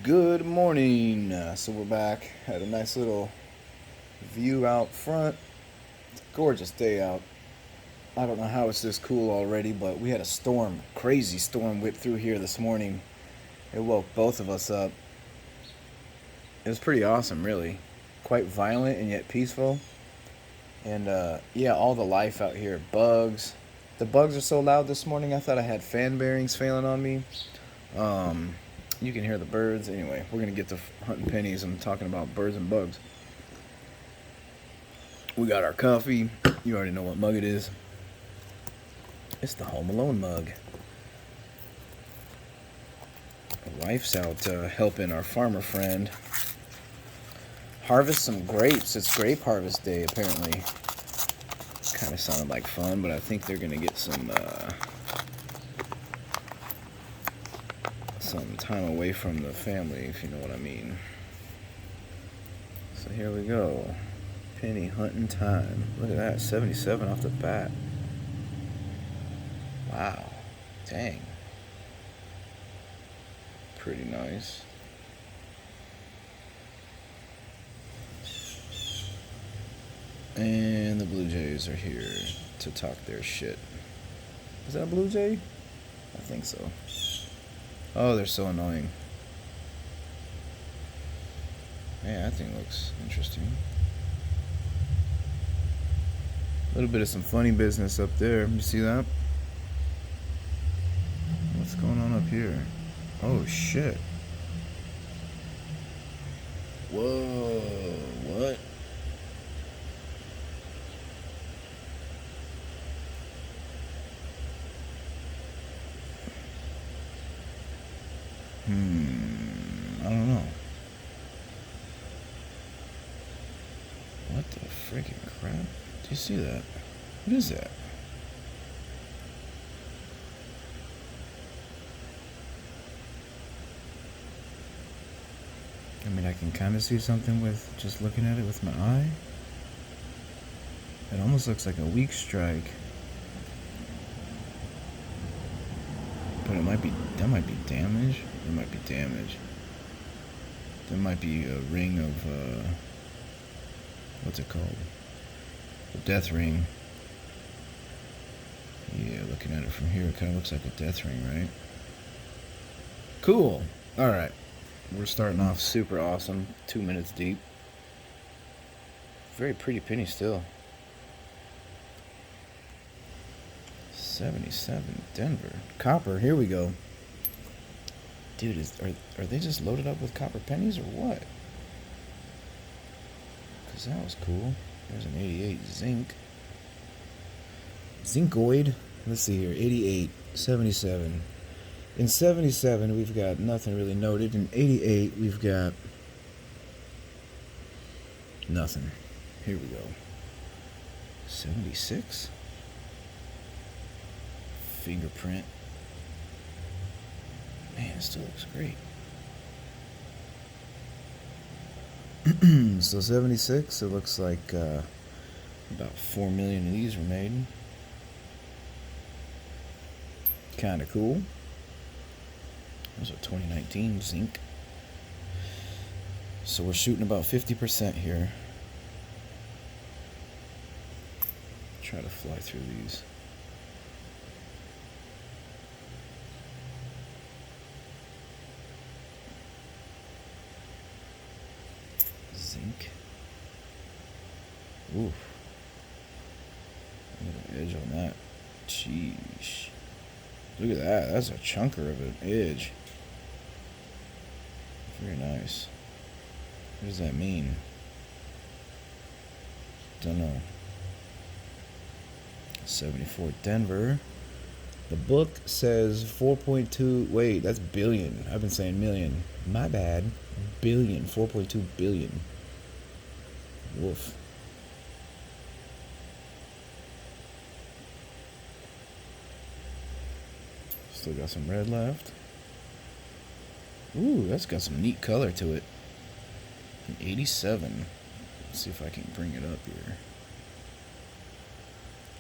Good morning. So we're back. Had a nice little view out front. Gorgeous day out. I don't know how it's this cool already, but we had a storm, crazy storm whip through here this morning. It woke both of us up. It was pretty awesome, really. Quite violent and yet peaceful. And yeah, all the life out here. Bugs. The bugs are so loud this morning, I thought I had fan bearings failing on me. Um, you can hear the birds. Anyway, we're going to get to hunting pennies and talking about birds and bugs. We got our coffee. You already know what mug it is. It's the Home Alone mug. My wife's out helping our farmer friend harvest some grapes. It's grape harvest day, apparently. Kind of sounded like fun, but I think they're going to get some time away from the family, if you know what I mean. So here we go. Penny hunting time. Look at that, 77 off the bat. Wow. Dang. Pretty nice. And the Blue Jays are here to talk their shit. Is that a Blue Jay? I think so. Oh, they're so annoying. Yeah, that thing looks interesting. A little bit of some funny business up there. You see that? What's going on up here? Oh, shit. Whoa, what? I don't know. What the freaking crap? Do you see that? What is that? I mean, I can kind of see something with just looking at it with my eye. It almost looks like a weak strike. But that might be damage. It might be damage. There might be a ring of, what's it called? A death ring. Yeah, looking at it from here, it kind of looks like a death ring, right? Cool. Alright. We're starting off super awesome. 2 minutes deep. Very pretty penny still. 77 Denver. Copper, here we go. Dude, are they just loaded up with copper pennies or what? Because that was cool. There's an 88 zinc. Zincoid. Let's see here. 88, 77. In 77, we've got nothing really noted. In 88, we've got nothing. Here we go. 76. Fingerprint. Man, it still looks great. So 76, it looks like about 4 million of these were made. Kind of cool. Those are 2019 zinc. So we're shooting about 50% here. Try to fly through these. Zinc. Oof. Look at the edge on that. Jeez. Look at that. That's a chunker of an edge. Very nice. What does that mean? Don't know. 74 Denver. The book says 4.2. Wait, that's billion. I've been saying million. My bad. Billion. 4.2 billion. Woof. Still got some red left. Ooh, that's got some neat color to it. An 87. Let's see if I can bring it up here.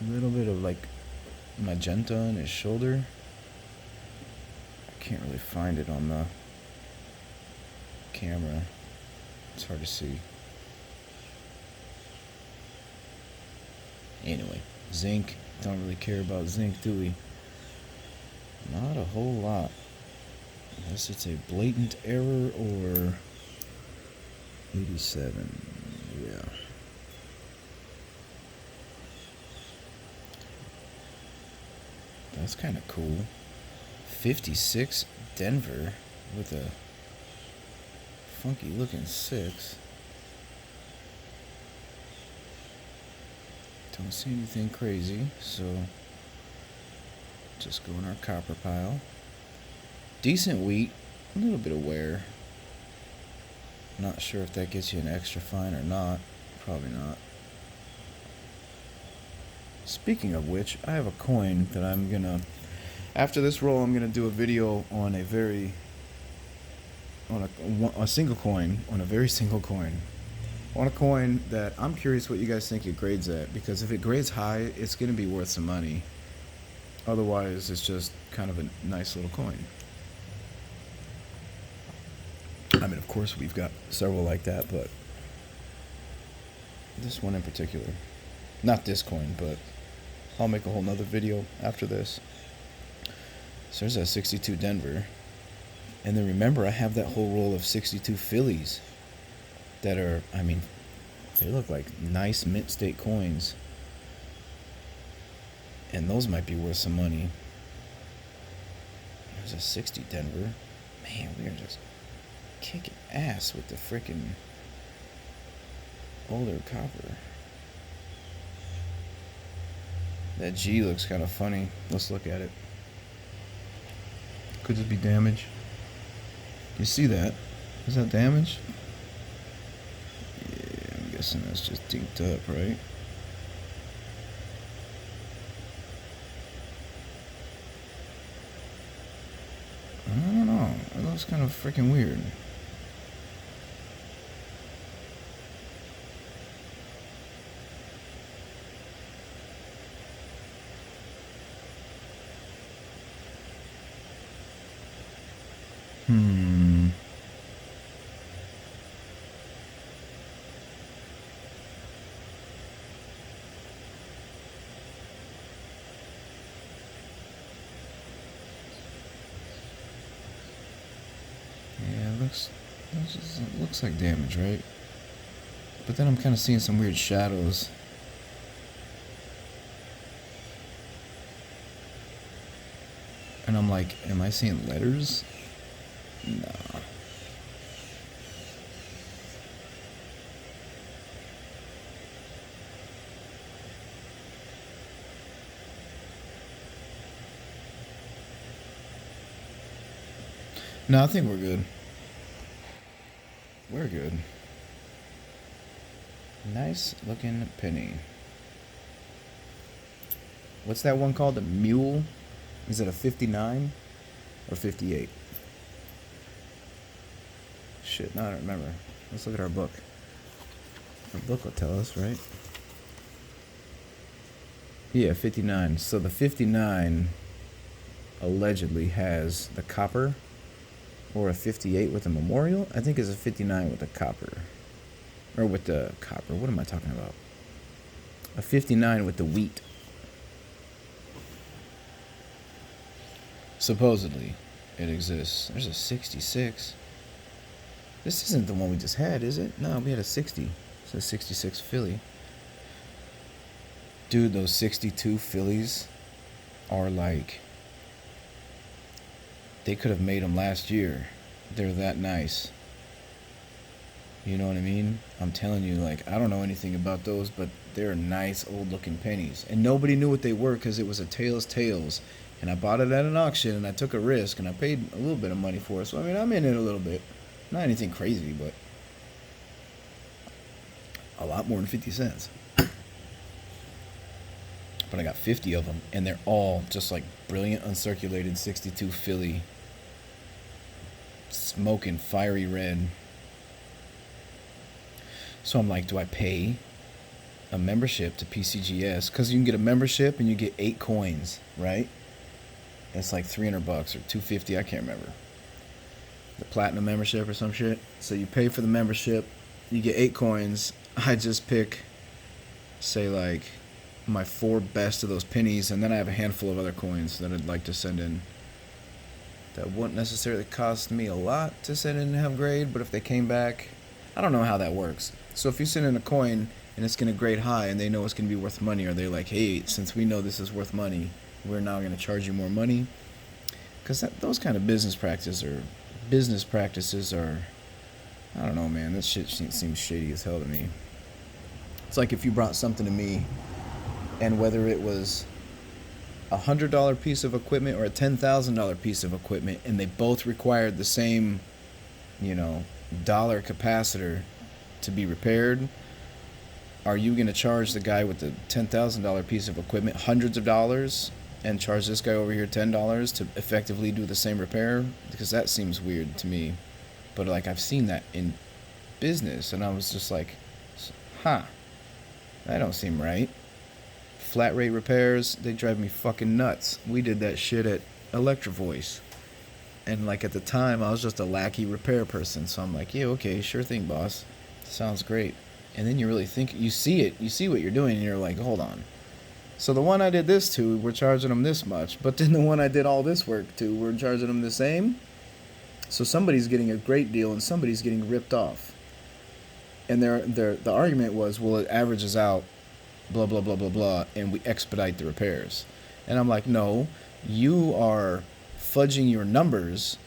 A little bit of like magenta on his shoulder. I can't really find it on the camera. It's hard to see. Anyway, zinc. Don't really care about zinc, do we? Not a whole lot. Unless it's a blatant error or 87. Yeah. That's kind of cool. 56 Denver with a funky looking 6. Don't see anything crazy, so just go in our copper pile. Decent wheat, a little bit of wear. Not sure if that gets you an extra fine or not. Probably not. Speaking of which, I have a coin that I'm gonna, after this roll, I'm gonna do a video on a single coin, on a very single coin. On a coin that I'm curious what you guys think it grades at, because if it grades high, it's gonna be worth some money. Otherwise, it's just kind of a nice little coin. I mean, of course, we've got several like that, but this one in particular. Not this coin, but I'll make a whole nother video after this. So there's that 62 Denver. And then remember, I have that whole roll of 62 Phillies that are, I mean, they look like nice mint state coins. And those might be worth some money. There's a 60 Denver. Man, we are just kicking ass with the freaking older copper. That G looks kind of funny. Let's look at it. Could this be damage? You see that? Is that damage? Yeah, I'm guessing that's just dinked up, right? I don't know. It looks kind of freaking weird. Yeah, it looks like damage, right? But then I'm kind of seeing some weird shadows. And I'm like, am I seeing letters? No. No, I think we're good. We're good. Nice looking penny. What's that one called? A mule? Is it a 59 or 58? Shit, now I don't remember. Let's look at our book. Our book will tell us, right? Yeah, 59. So the 59 allegedly has the copper, or a 58 with a memorial. I think it's a 59 with the copper. Or with the copper. What am I talking about? A 59 with the wheat. Supposedly, it exists. There's a 66. This isn't the one we just had, is it? No, we had a 60. It's a 66 Philly. Dude, those 62 Phillies are like... They could have made them last year. They're that nice. You know what I mean? I'm telling you, like, I don't know anything about those, but they're nice old looking pennies. And nobody knew what they were because it was a Tails. And I bought it at an auction and I took a risk and I paid a little bit of money for it. So, I mean, I'm in it a little bit. Not anything crazy, but a lot more than 50 cents. But I got 50 of them and they're all just like brilliant uncirculated 62 Philly. Smoking fiery red. So I'm like, do I pay a membership to PCGS? Because you can get a membership and you get 8 coins, right? It's like $300 or $250, I can't remember. the platinum membership or some shit. So you pay for the membership, you get 8 coins. I just pick, say, like, my 4 best of those pennies, and then I have a handful of other coins that I'd like to send in. That wouldn't necessarily cost me a lot to send in and have grade, but if they came back, I don't know how that works. So if you send in a coin and it's going to grade high and they know it's going to be worth money, are they like, hey, since we know this is worth money, we're now going to charge you more money? Because those kind of business practices are, I don't know, man, that shit seems shady as hell to me. It's like if you brought something to me, and whether it was $100 piece of equipment or a $10,000 piece of equipment, and they both required the same, dollar capacitor to be repaired, are you going to charge the guy with the $10,000 piece of equipment hundreds of dollars and charge this guy over here $10 to effectively do the same repair? Because that seems weird to me. But like, I've seen that in business, and I was just like, that don't seem right. Flat rate repairs, they drive me fucking nuts. We did that shit at Electrovoice. And like at the time, I was just a lackey repair person. So I'm like, yeah, okay, sure thing, boss. Sounds great. And then you really think, you see what you're doing, and you're like, hold on. So the one I did this to, we're charging them this much. But then the one I did all this work to, we're charging them the same? So somebody's getting a great deal and somebody's getting ripped off. And the argument was, well, it averages out, blah, blah, blah, blah, blah, and we expedite the repairs. And I'm like, no, you are fudging your numbers,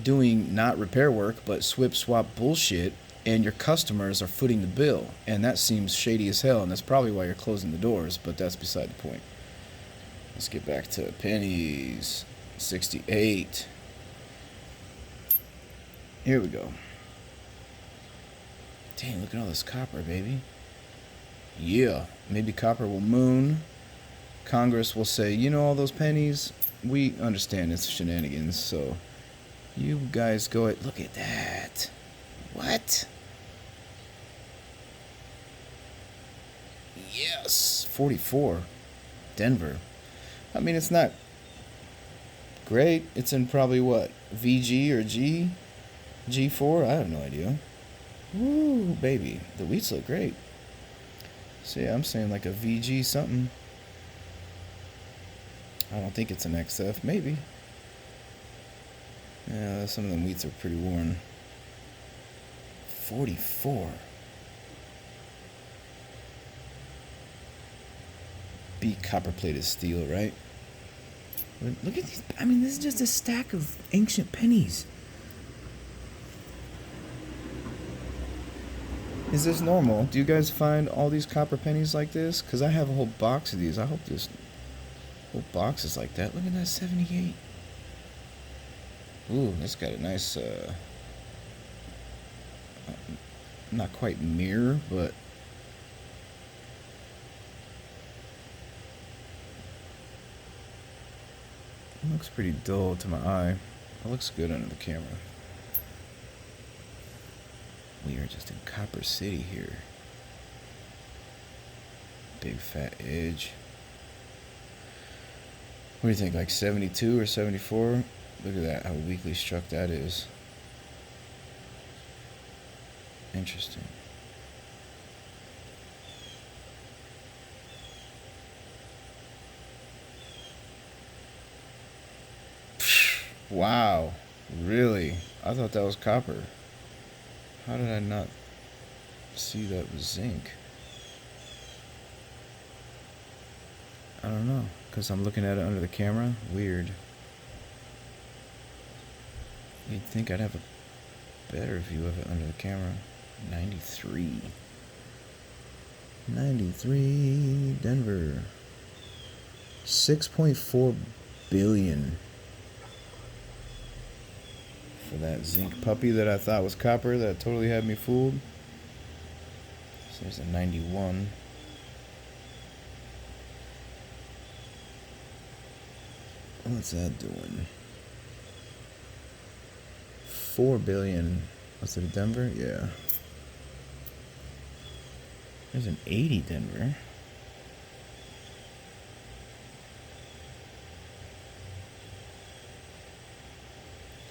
doing not repair work, but swap bullshit, and your customers are footing the bill. And that seems shady as hell, and that's probably why you're closing the doors, but that's beside the point. Let's get back to pennies. 68. Here we go. Dang, look at all this copper, baby. Yeah, maybe copper will moon. Congress will say, all those pennies, we understand it's shenanigans, so you guys go ahead. Look at that. What? Yes, 44. Denver. I mean, it's not great. It's in probably what? VG or G? G4? I have no idea. Woo, baby. The wheats look great. So yeah, I'm saying like a VG something. I don't think it's an XF. Maybe. Yeah, some of them wheats are pretty worn. 44. B copper plated steel, right? Look at these. I mean, this is just a stack of ancient pennies. Is this normal? Do you guys find all these copper pennies like this? Because I have a whole box of these. I hope this whole box is like that. Look at that 78. Ooh, that's got a nice, not quite mirror, but it looks pretty dull to my eye. It looks good under the camera. We are just in Copper City here. Big fat edge. What do you think, like 72 or 74? Look at that, how weakly struck that is. Interesting. Wow, really? I thought that was copper. How did I not see that was zinc? I don't know, because I'm looking at it under the camera. Weird. You'd think I'd have a better view of it under the camera. 93. 93, Denver. 6.4 billion. For that zinc puppy that I thought was copper that totally had me fooled. So there's a 91. What's that doing? 4 billion. Was it a Denver? Yeah. There's an 80 Denver.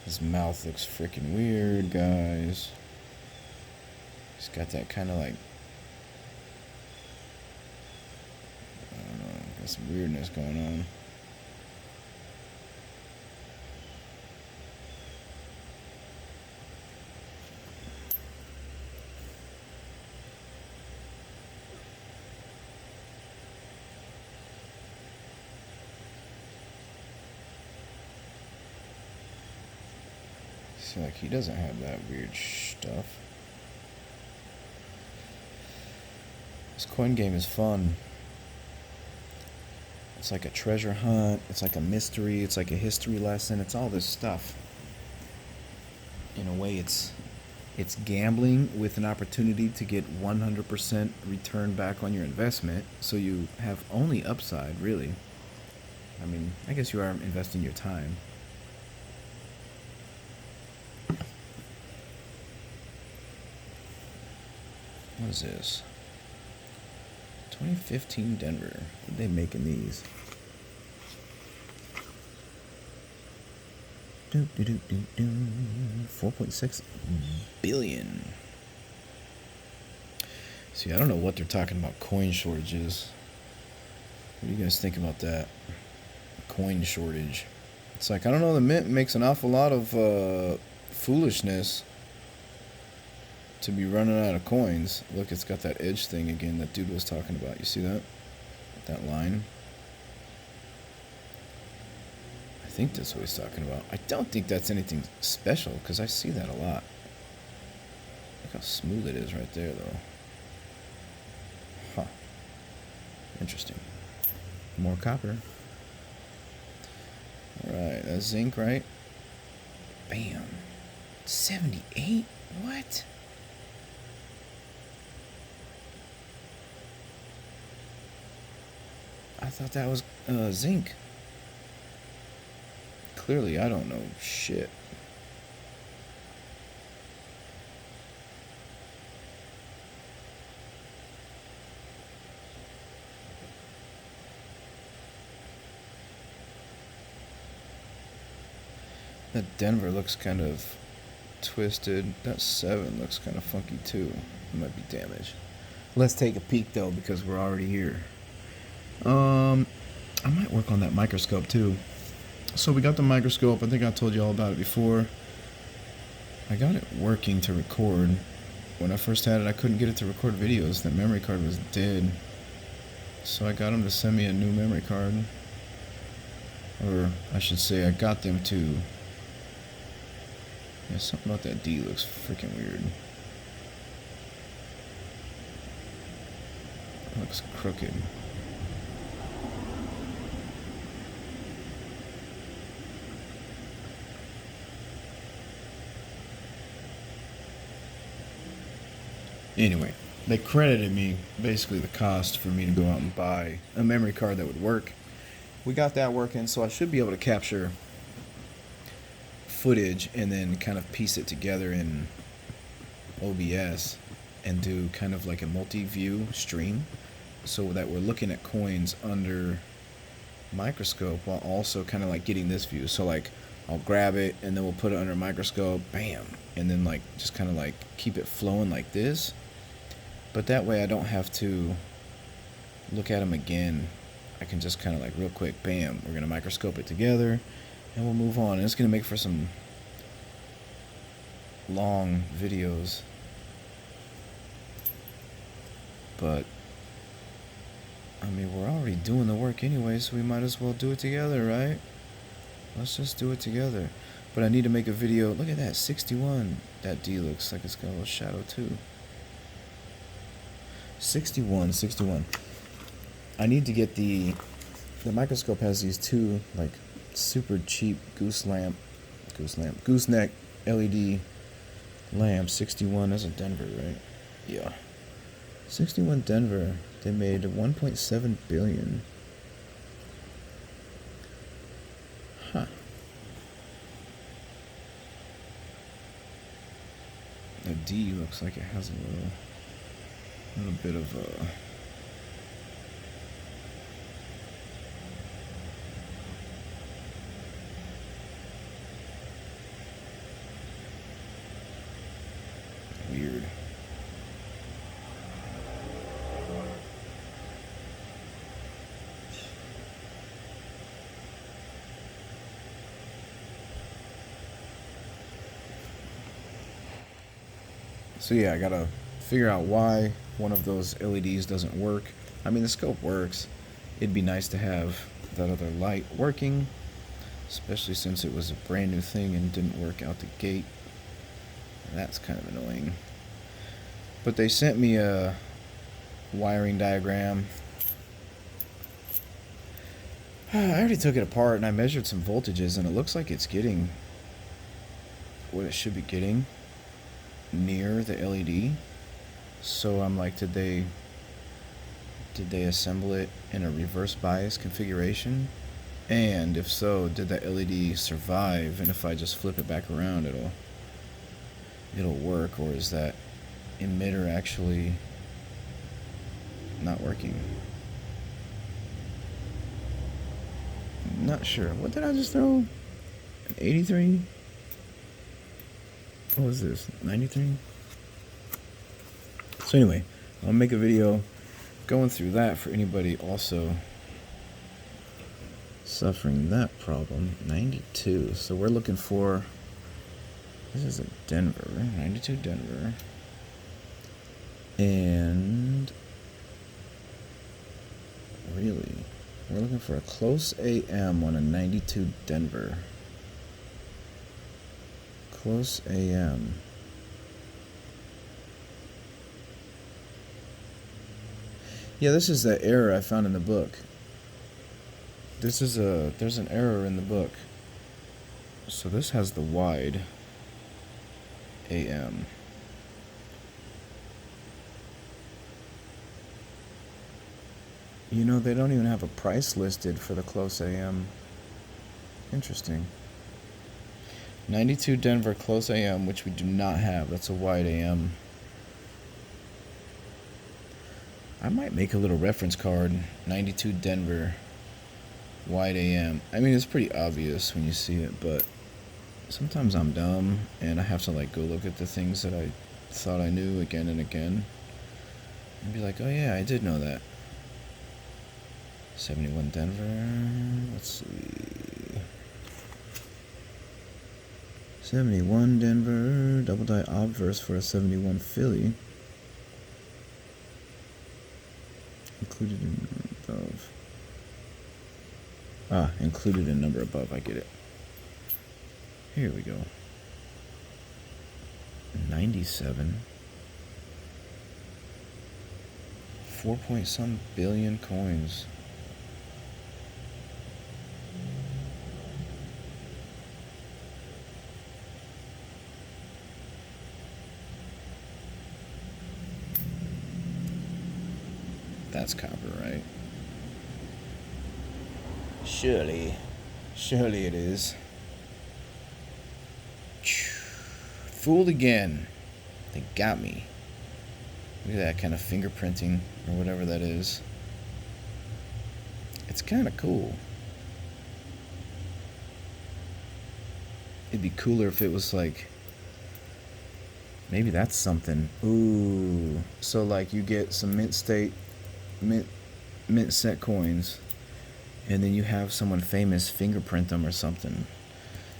His mouth looks freaking weird, guys. He's got that kind of like, I don't know, got some weirdness going on. See, like, he doesn't have that weird stuff. This coin game is fun. It's like a treasure hunt. It's like a mystery. It's like a history lesson. It's all this stuff. In a way, it's gambling with an opportunity to get 100% return back on your investment. So you have only upside, really. I mean, I guess you are investing your time. What is this? 2015 Denver. What are they making these? 4.6 billion. See, I don't know what they're talking about coin shortages. What do you guys think about that? Coin shortage. It's like, I don't know, the Mint makes an awful lot of foolishness to be running out of coins. Look, it's got that edge thing again that dude was talking about. You see that? That line? I think that's what he's talking about. I don't think that's anything special, because I see that a lot. Look how smooth it is right there, though. Huh. Interesting. More copper. Alright, that's zinc, right? Bam. 78? What? I thought that was zinc. Clearly, I don't know shit. That Denver looks kind of twisted. That 7 looks kind of funky too. It might be damaged. Let's take a peek though, because we're already here. I might work on that microscope too. So we got the microscope. I think I told you all about it before. I got it working to record. When I first had it, I couldn't get it to record videos. That memory card was dead. So I got them to send me a new memory card. Or I should say, I got them to. Yeah, something about that D looks freaking weird. It looks crooked. Anyway, they credited me basically the cost for me to go out and buy a memory card that would work. We got that working, so I should be able to capture footage and then kind of piece it together in OBS and do kind of like a multi-view stream so that we're looking at coins under microscope while also kind of like getting this view. So like I'll grab it and then we'll put it under a microscope, bam, and then like just kind of like keep it flowing like this. But that way I don't have to look at them again. I can just kind of like real quick, bam, we're going to microscope it together and we'll move on. And it's going to make for some long videos. But, I mean, we're already doing the work anyway, so we might as well do it together, right? Let's just do it together. But I need to make a video. Look at that, 61. That D looks like it's got a little shadow too. 61. I need to get the microscope has these two like super cheap gooseneck LED lamps. 61, that's a Denver, right? Yeah. 61 Denver. They made 1.7 billion. Huh. The D looks like it has a little bit of a So yeah, I gotta figure out why one of those LEDs doesn't work. I mean, the scope works. It'd be nice to have that other light working, especially since it was a brand new thing and didn't work out the gate. That's kind of annoying. But they sent me a wiring diagram. I already took it apart and I measured some voltages, and it looks like it's getting what it should be getting near the LED. So I'm like, did they assemble it in a reverse bias configuration? And if so, did that LED survive? And if I just flip it back around, it'll work, or is that emitter actually not working? I'm not sure. What did I just throw? An 83? What was this? 93? So anyway, I'll make a video going through that for anybody also suffering that problem. 92. So we're looking for, this is a Denver, 92 Denver. And really, we're looking for a close AM on a 92 Denver. Close AM. Yeah, this is the error I found in the book. There's an error in the book. So this has the wide AM. You know, they don't even have a price listed for the close AM. Interesting. 92 Denver close AM, which we do not have. That's a wide AM. I might make a little reference card. 92 Denver wide AM. I mean, it's pretty obvious when you see it, but sometimes I'm dumb and I have to like go look at the things that I thought I knew again and again and be like, oh yeah, I did know that. 71 Denver. Let's see. 71 Denver. Double die obverse for a 71 Philly. Included in above. Included in number above. I get it. Here we go. 97. 4 point some billion coins. That's copper, right? Surely it is. Fooled again. They got me. Look at that kind of fingerprinting or whatever that is. It's kind of cool. It'd be cooler if it was like, maybe that's something. Ooh. So like you get some mint set coins, and then you have someone famous fingerprint them or something.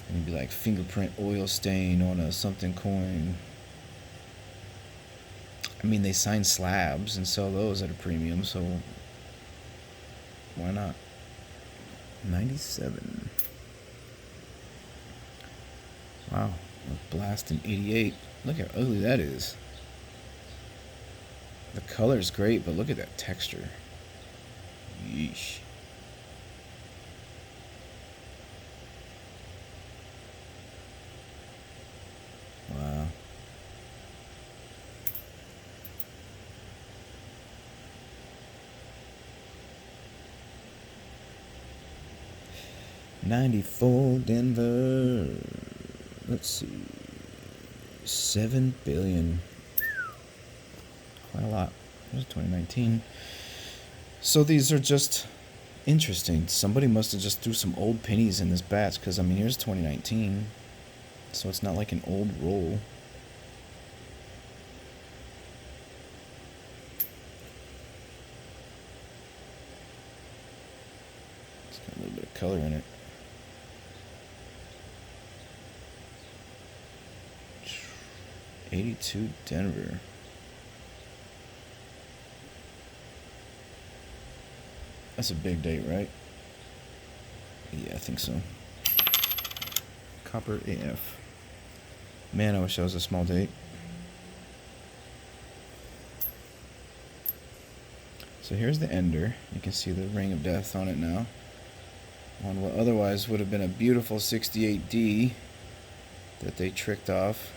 And you'd be like, fingerprint oil stain on a something coin. I mean, they sign slabs and sell those at a premium, so why not? 97. Wow, a blast in 88. Look how ugly that is. The color's great, but look at that texture. Yeesh. Wow. $94 Denver. Let's see. 7 billion. Quite a lot. There's 2019. So these are just interesting. Somebody must have just threw some old pennies in this batch, because I mean, here's 2019. So it's not like an old roll. It's got a little bit of color in it. 82 Denver. That's a big date, right? Yeah, I think so. Copper AF. Man, I wish that was a small date. So here's the Ender. You can see the Ring of Death on it now. On what otherwise would have been a beautiful 68D that they tricked off.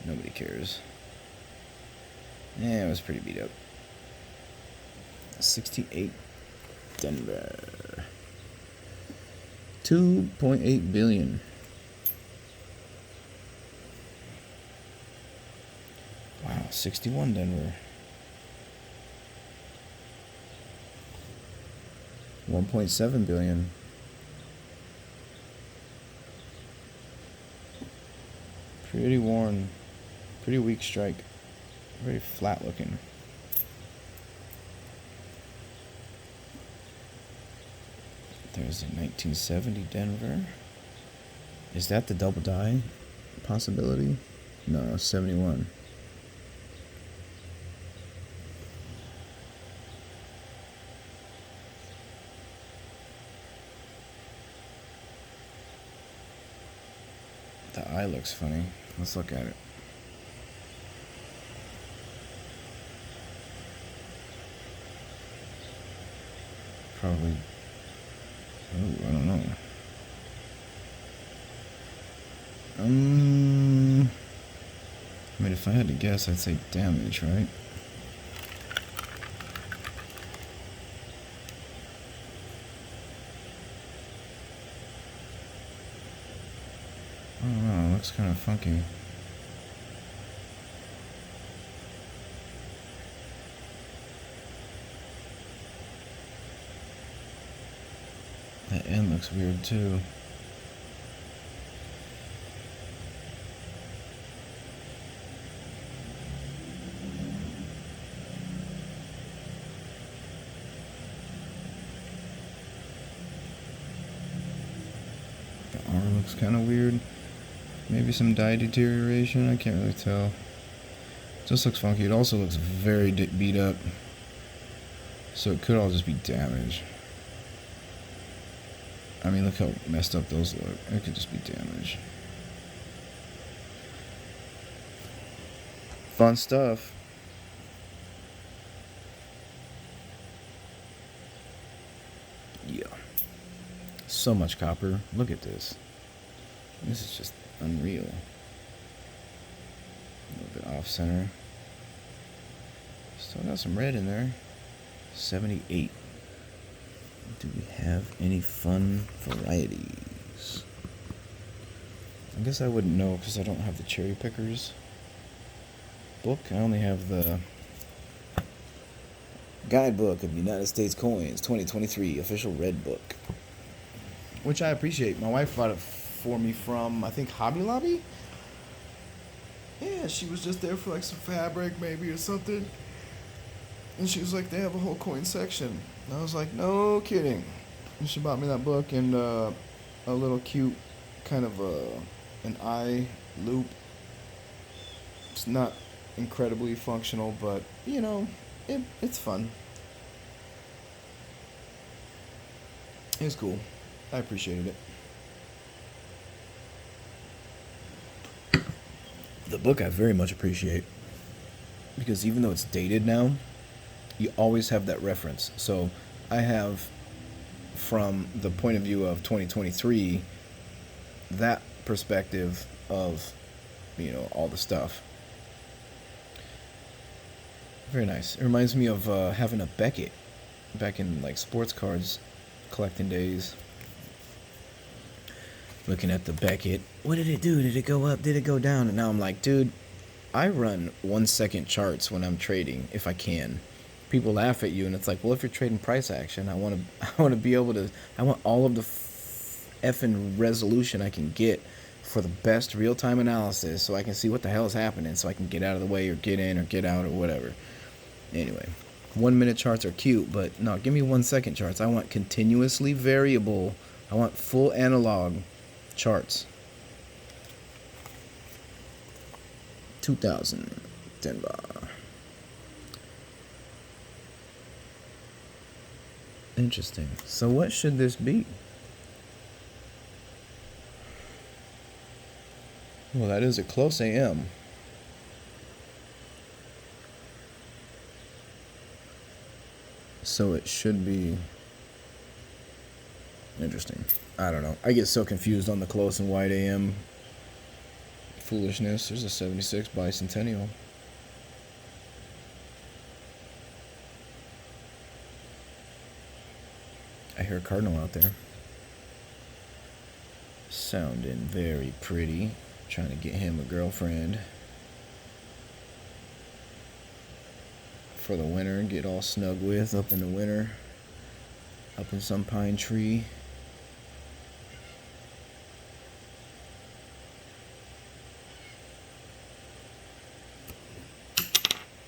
Nobody cares. Yeah, it was pretty beat up. 68 Denver. 2.8 billion. Wow, 61 Denver. 1.7 billion. Pretty worn. Pretty weak strike. Very flat looking. There's a 1970 Denver. Is that the double die possibility? No, 71. The eye looks funny. Let's look at it. Probably. Oh, I don't know. I mean, if I had to guess, I'd say damage, right? I don't know. It looks kind of funky. That end looks weird too. The arm looks kind of weird. Maybe some dye deterioration. I can't really tell. Just looks funky. It also looks very beat up. So it could all just be damage. I mean, look how messed up those look. It could just be damage. Fun stuff. Yeah. So much copper. Look at this. This is just unreal. A little bit off center. Still got some red in there. 78. Do we have any fun varieties? I guess I wouldn't know because I don't have the cherry pickers book. I only have the Guidebook of United States Coins 2023 official red book, which I appreciate. My wife bought it for me from, I think, Hobby Lobby. Yeah, she was just there for like some fabric maybe or something. And she was like, they have a whole coin section. And I was like, no kidding. And she bought me that book and a little cute kind of an eye loop. It's not incredibly functional, but, you know, it's fun. It was cool. I appreciated it. The book I very much appreciate. Because even though it's dated now, you always have that reference. So I have, from the point of view of 2023, that perspective of, you know, all the stuff. Very nice. It reminds me of having a Beckett back in like sports cards collecting days. Looking at the Beckett. What did it do? Did it go up? Did it go down? And now I'm like, dude, I run 1 second charts when I'm trading if I can. People laugh at you, and it's like, well, if you're trading price action, I want to be able to. I want all of the effing resolution I can get for the best real time analysis, so I can see what the hell is happening, so I can get out of the way or get in or get out or whatever. Anyway, 1 minute charts are cute, but no, give me 1 second charts. I want continuously variable. I want full analog charts. 2000 Denver. Interesting. So what should this be? Well, that is a close AM. So it should be interesting. I don't know. I get so confused on the close and wide AM foolishness. There's a 76 Bicentennial. I hear a cardinal out there. Sounding very pretty. Trying to get him a girlfriend for the winter. Get all snug with up in the winter. Up in some pine tree.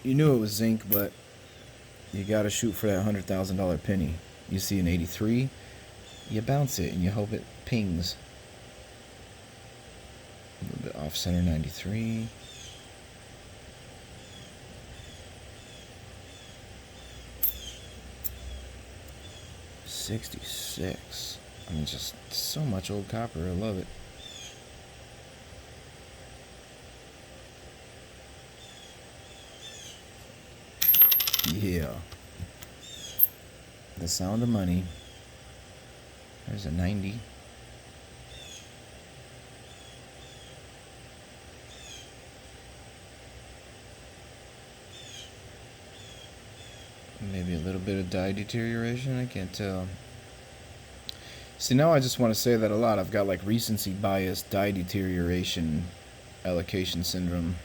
You knew it was zinc, but you gotta shoot for that $100,000 penny. You see an 83, you bounce it and you hope it pings. A little bit off center, 93. $66. I mean, just so much old copper. I love it. Yeah. The sound of money. There's a 90. Maybe a little bit of dye deterioration. I can't tell. See, now I just want to say that a lot. I've got like recency bias, dye deterioration, allocation syndrome.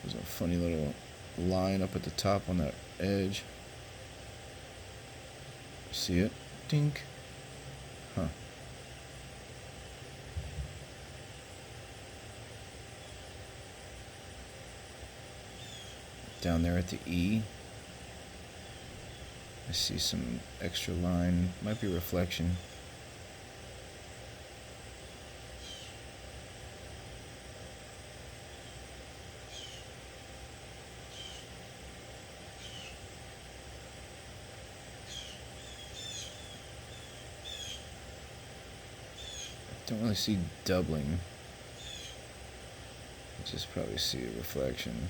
There's a funny little line up at the top on that edge. See it? Dink. Huh. Down there at the E, I see some extra line. Might be reflection. Don't really see doubling. I just probably see a reflection.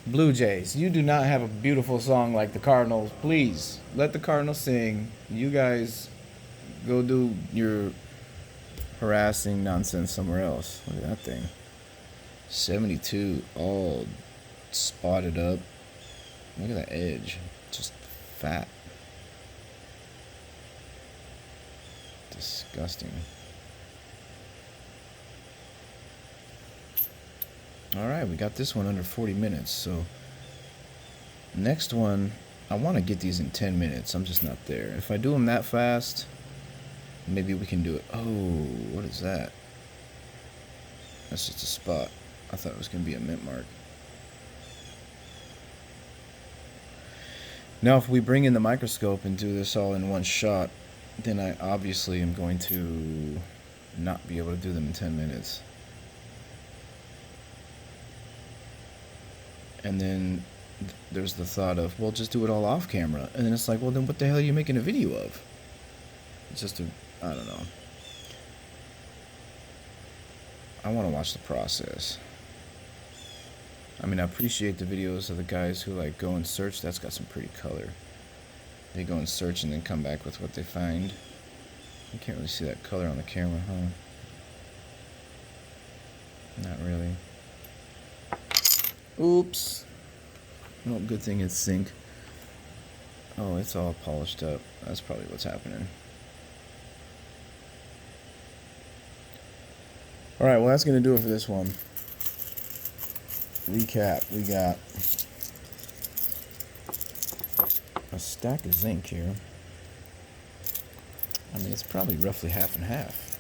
Blue Jays, you do not have a beautiful song like the Cardinals. Please, let the Cardinals sing. You guys go do your harassing nonsense somewhere else. Look at that thing. 72, all spotted up. Look at that edge. Just fat. Disgusting. Alright, we got this one under 40 minutes, so next one, I want to get these in 10 minutes. I'm just not there. If I do them that fast, maybe we can do it. Oh, what is that? That's just a spot. I thought it was going to be a mint mark. Now, if we bring in the microscope and do this all in one shot, then I obviously am going to not be able to do them in 10 minutes. And then there's the thought of, well, just do it all off camera. And then it's like, well, then what the hell are you making a video of? It's just a, I don't know. I want to watch the process. I mean, I appreciate the videos of the guys who like go and search. That's got some pretty color. They go and search and then come back with what they find. You can't really see that color on the camera, huh? Not really. Oops. Well, good thing it's sync. Oh, it's all polished up. That's probably what's happening. Alright, well, that's going to do it for this one. Recap. We got a stack of zinc here. I mean, it's probably roughly half and half.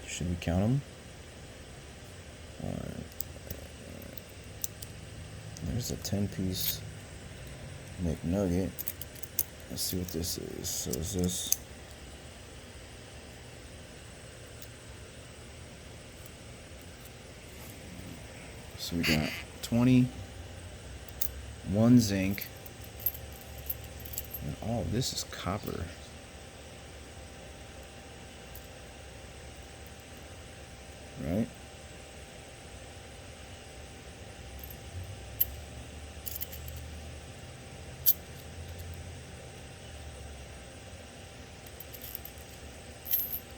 Should we count them? There's a 10-piece McNugget. Let's see what this is. So is this... So we got 21 zinc. And all this is copper. Right?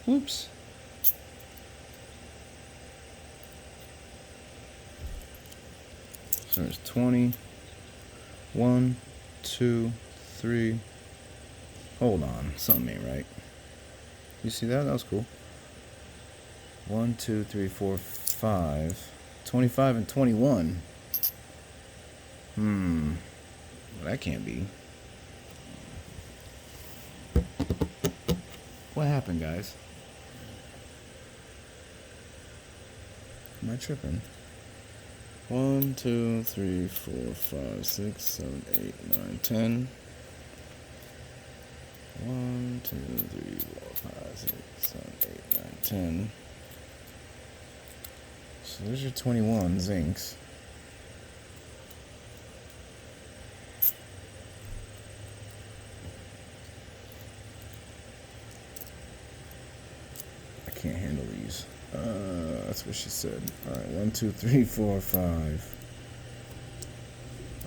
Whoops. So there's 20. 1, 2, 3. Hold on. Something ain't right. You see that? That was cool. 1, 2, 3, 4, 5. 25 and 21. Well, that can't be. What happened, guys? Am I tripping? 1, 2, 3, 4, 5, 6, 7, 8, 9, 10. 1, 2, 3, 4, 5, 6, 7, 8, 9, 10. So there's your 21 zincs. I can't handle these. That's what she said. Alright, 1, 2, 3, 4, 5.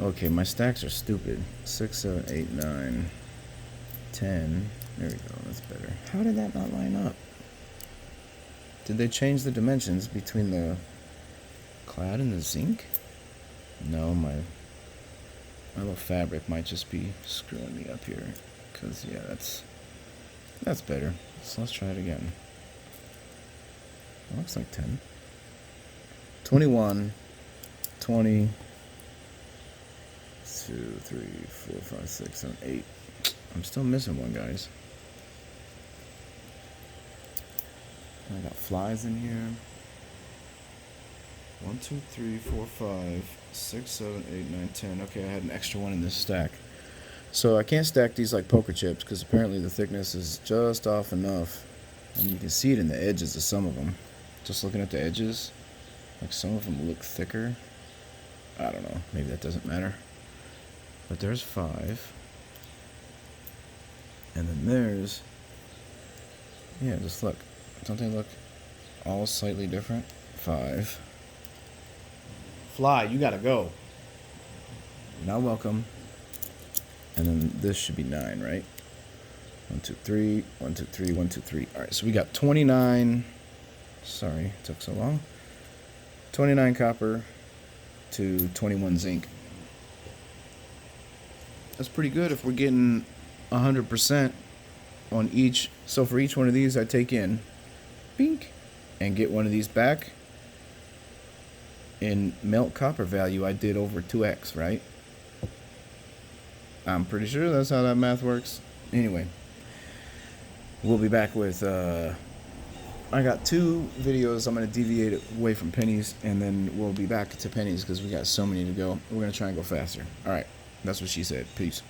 Okay, my stacks are stupid. 6, 7, 8, 9, 10. There we go, that's better. How did that not line up? Did they change the dimensions between the clad and the zinc? No, my little fabric might just be screwing me up here. Because, yeah, that's better. So let's try it again. It looks like 10. 21, 20, 2, 3, 4, 5, 6, 7, 8. I'm still missing one, guys. I got flies in here. 1, 2, 3, 4, 5, 6, 7, 8, 9, 10. Okay, I had an extra one in this stack. So I can't stack these like poker chips because apparently the thickness is just off enough. And you can see it in the edges of some of them. Just looking at the edges, like some of them look thicker. I don't know, maybe that doesn't matter. But there's 5. And then there's, yeah, just look. Don't they look all slightly different? 5. Fly, you gotta go. You're not welcome. And then this should be 9, right? 1, 2, 3, 1, 2, 3, 1, 2, 3. All right, so we got 29. Sorry, it took so long. 29 copper to 21 zinc. That's pretty good if we're getting 100% on each. So for each one of these, I take in, bink, and get one of these back. In melt copper value, I did over 2x, right? I'm pretty sure that's how that math works. Anyway, we'll be back with, I got 2 videos. I'm going to deviate it away from pennies, and then we'll be back to pennies because we got so many to go. We're going to try and go faster. All right, that's what she said. Peace.